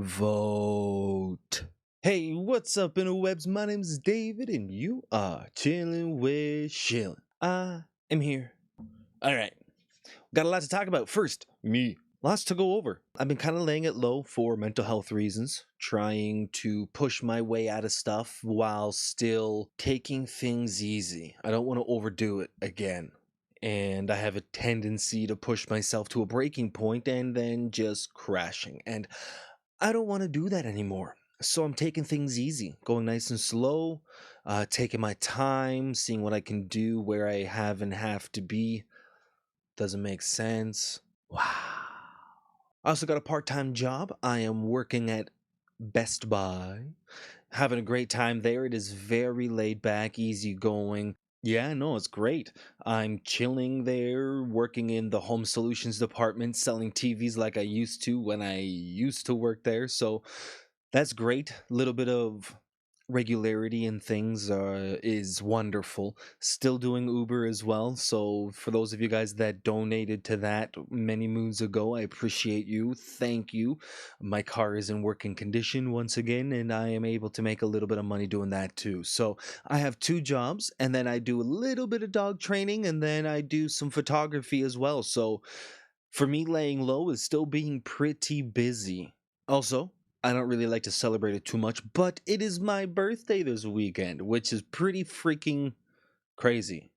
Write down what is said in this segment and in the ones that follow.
Vote. Hey, what's up, interwebs? My name is David, and you are chilling with Schilling. I am here. All right, got a lot to talk about. First, me. Lots to go over. I've been kind of laying it low for mental health reasons, trying to push my way out of stuff while still taking things easy. I don't want to overdo it again. And I have a tendency to push myself to a breaking point and then just crashing. And I don't want to do that anymore. So I'm taking things easy, going nice and slow, taking my time, seeing what I can do where I haven't have to be. Doesn't make sense. Wow. I also got a part-time job. I am working at Best Buy, having a great time there. It is very laid back, easy going. Yeah, no, it's great. I'm chilling there, working in the home solutions department, selling TVs like I used to when I used to work there. So that's great. A little bit of regularity in things is wonderful. Still doing Uber as well. So for those of you guys that donated to that many moons ago, I appreciate you. Thank you. My car is in working condition once again, and I am able to make a little bit of money doing that too. So I have two jobs, and then I do a little bit of dog training, and then I do some photography as well. So for me, laying low is still being pretty busy. Also, I don't really like to celebrate it too much, but it is my birthday this weekend, which is pretty freaking crazy.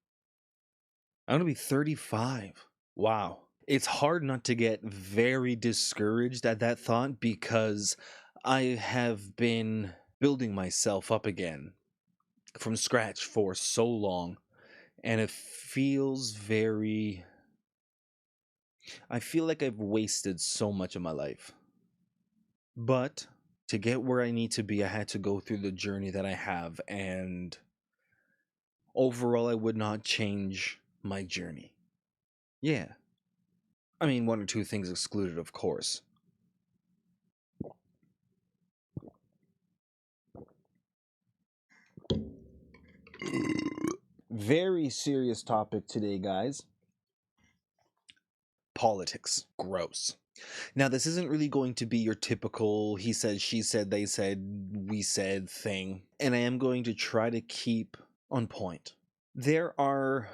I'm gonna be 35. Wow. It's hard not to get very discouraged at that thought because I have been building myself up again from scratch for so long, and it feels very. I feel like I've wasted so much of my life. But to get where I need to be, I had to go through the journey that I have, and overall, I would not change my journey. Yeah. I mean, one or two things excluded, of course. Very serious topic today, guys. Politics. Gross. Now, this isn't really going to be your typical he said, she said, they said, we said thing, and I am going to try to keep on point. There are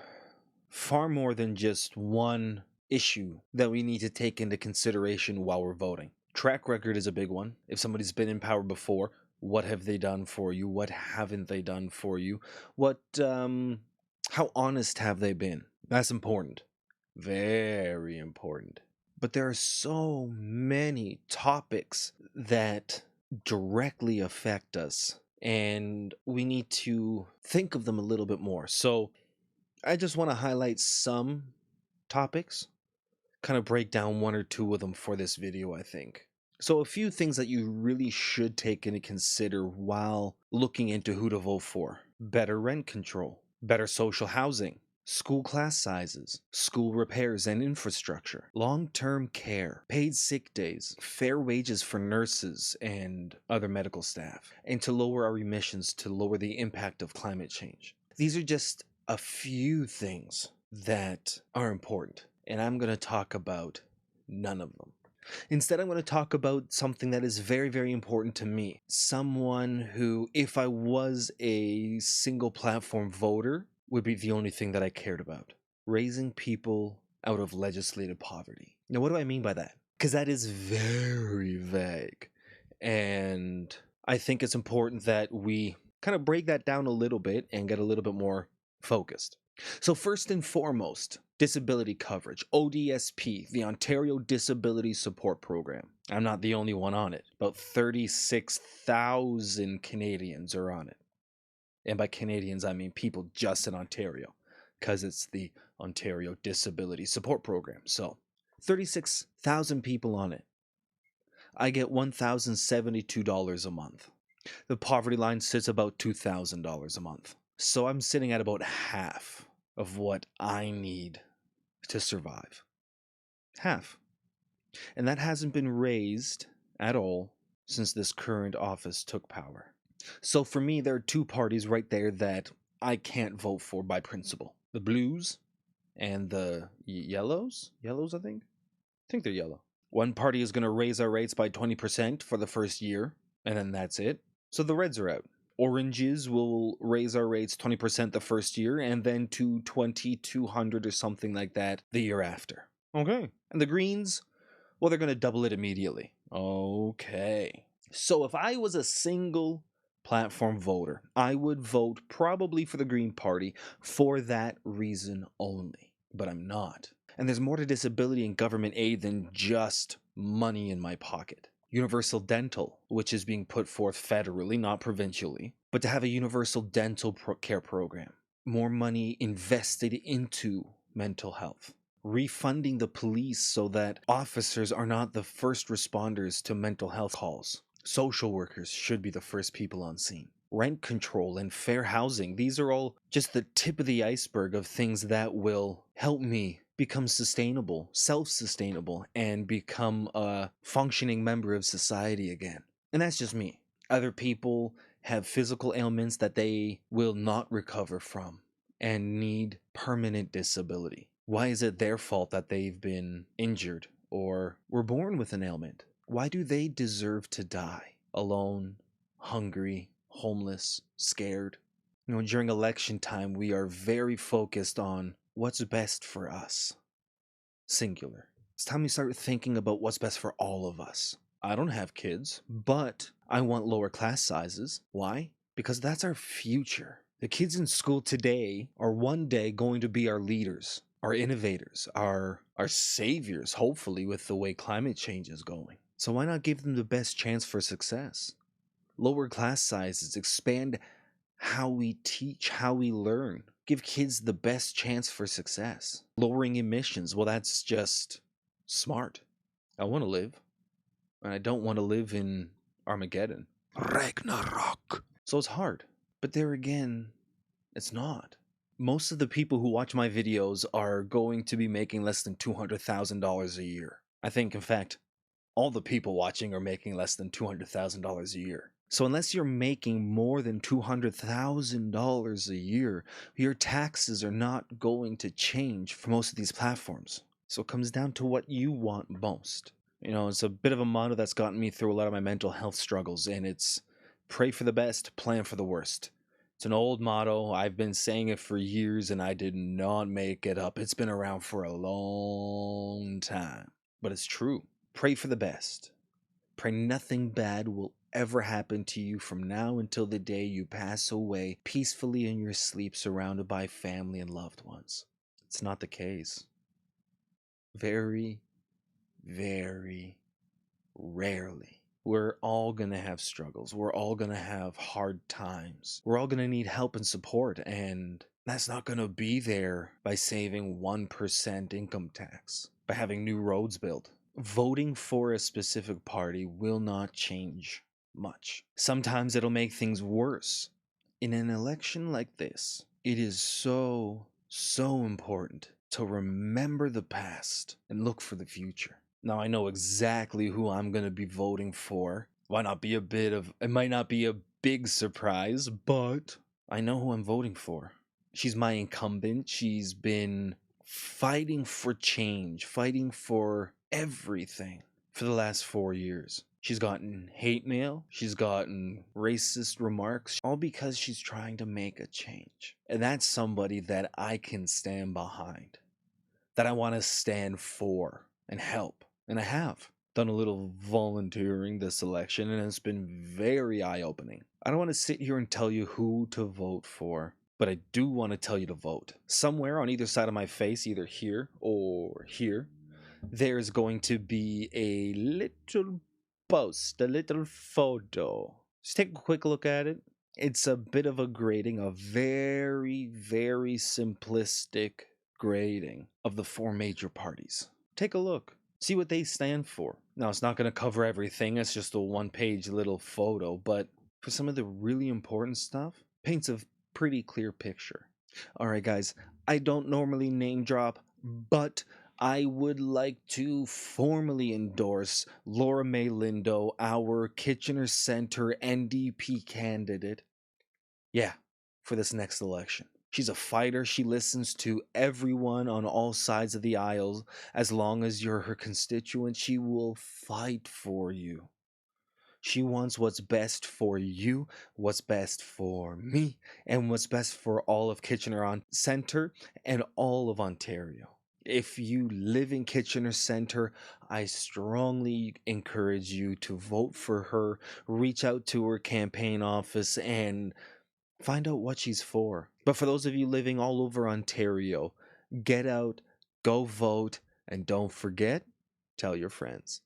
far more than just one issue that we need to take into consideration while we're voting. Track record is a big one. If somebody's been in power before, what have they done for you? What haven't they done for you? How honest have they been? That's important. Very important. But there are so many topics that directly affect us, and we need to think of them a little bit more. So I just want to highlight some topics, kind of break down one or two of them for this video, I think. So a few things that you really should take into consider while looking into who to vote for. Better rent control, better social housing, school class sizes, school repairs and infrastructure, long-term care, paid sick days, fair wages for nurses and other medical staff, and to lower our emissions to lower the impact of climate change. These are just a few things that are important, and I'm going to talk about none of them. Instead, I'm going to talk about something that is very, very important to me. Someone who, if I was a single platform voter, would be the only thing that I cared about. Raising people out of legislated poverty. Now, what do I mean by that? Because that is very vague. And I think it's important that we kind of break that down a little bit and get a little bit more focused. So first and foremost, disability coverage, ODSP, the Ontario Disability Support Program. I'm not the only one on it. About 36,000 Canadians are on it. And by Canadians, I mean people just in Ontario, because it's the Ontario Disability Support Program. So 36,000 people on it. I get $1,072 a month. The poverty line sits about $2,000 a month. So I'm sitting at about half of what I need to survive. Half. And that hasn't been raised at all since this current office took power. So for me, there are two parties right there that I can't vote for by principle. The Blues and the Yellows. Yellows, I think. I think they're yellow. One party is going to raise our rates by 20% for the first year, and then that's it. So the reds are out. Oranges will raise our rates 20% the first year, and then to 2,200 or something like that the year after. Okay. And the greens, well, they're going to double it immediately. Okay. So if I was a single platform voter, I would vote probably for the Green Party for that reason only. But I'm not. And there's more to disability and government aid than just money in my pocket. Universal dental, which is being put forth federally, not provincially, but to have a universal dental care program. More money invested into mental health. Refunding the police so that officers are not the first responders to mental health calls. Social workers should be the first people on scene. Rent control and fair housing, these are all just the tip of the iceberg of things that will help me become sustainable, self-sustainable, and become a functioning member of society again. And that's just me. Other people have physical ailments that they will not recover from and need permanent disability. Why is it their fault that they've been injured or were born with an ailment? Why do they deserve to die? Alone, hungry, homeless, scared? You know, during election time, we are very focused on what's best for us. Singular. It's time we start thinking about what's best for all of us. I don't have kids, but I want lower class sizes. Why? Because that's our future. The kids in school today are one day going to be our leaders, our innovators, our saviors, hopefully, with the way climate change is going. So why not give them the best chance for success? Lower class sizes, expand how we teach, how we learn. Give kids the best chance for success. Lowering emissions, well, that's just smart. I want to live, and I don't want to live in Armageddon. Ragnarok. So it's hard. But there again, it's not. Most of the people who watch my videos are going to be making less than $200,000 a year. I think, in fact, all the people watching are making less than $200,000 a year. So unless you're making more than $200,000 a year, your taxes are not going to change for most of these platforms. So it comes down to what you want most. You know, it's a bit of a motto that's gotten me through a lot of my mental health struggles, and it's pray for the best, plan for the worst. It's an old motto. I've been saying it for years, and I did not make it up. It's been around for a long time, but it's true. Pray for the best. Pray nothing bad will ever happen to you from now until the day you pass away peacefully in your sleep, surrounded by family and loved ones. It's not the case. Very, very rarely. We're all gonna have struggles. We're all gonna have hard times. We're all gonna need help and support, and that's not gonna be there by saving 1% income tax, by having new roads built. Voting for a specific party will not change much. Sometimes it'll make things worse. In an election like this, it is so important to remember the past and look for the future. Now I know exactly who I'm going to be voting for. It might not be a big surprise, but I know who I'm voting for. She's my incumbent. She's been fighting for change, fighting for everything for the last 4 years. She's gotten hate mail, she's gotten racist remarks, all because she's trying to make a change. And that's somebody that I can stand behind, that I want to stand for and help. And I have done a little volunteering this election, and it's been very eye-opening. I don't want to sit here and tell you who to vote for, but I do want to tell you to vote. Somewhere on either side of my face, either here or here, there's going to be a little post, a little photo. Just take a quick look at it. It's a bit of a grading, a very, very simplistic grading of the 4 major parties. Take a look. See what they stand for. Now, it's not going to cover everything. It's just a 1-page little photo, but for some of the really important stuff, paints a pretty clear picture. All right, guys, I don't normally name drop, but I would like to formally endorse Laura May Lindo, our Kitchener Center NDP candidate. Yeah, for this next election. She's a fighter. She listens to everyone on all sides of the aisles. As long as you're her constituent, she will fight for you. She wants what's best for you, what's best for me, and what's best for all of Kitchener Center and all of Ontario. If you live in Kitchener Center, I strongly encourage you to vote for her, reach out to her campaign office, and find out what she's for. But for those of you living all over Ontario, get out, go vote, and don't forget, tell your friends.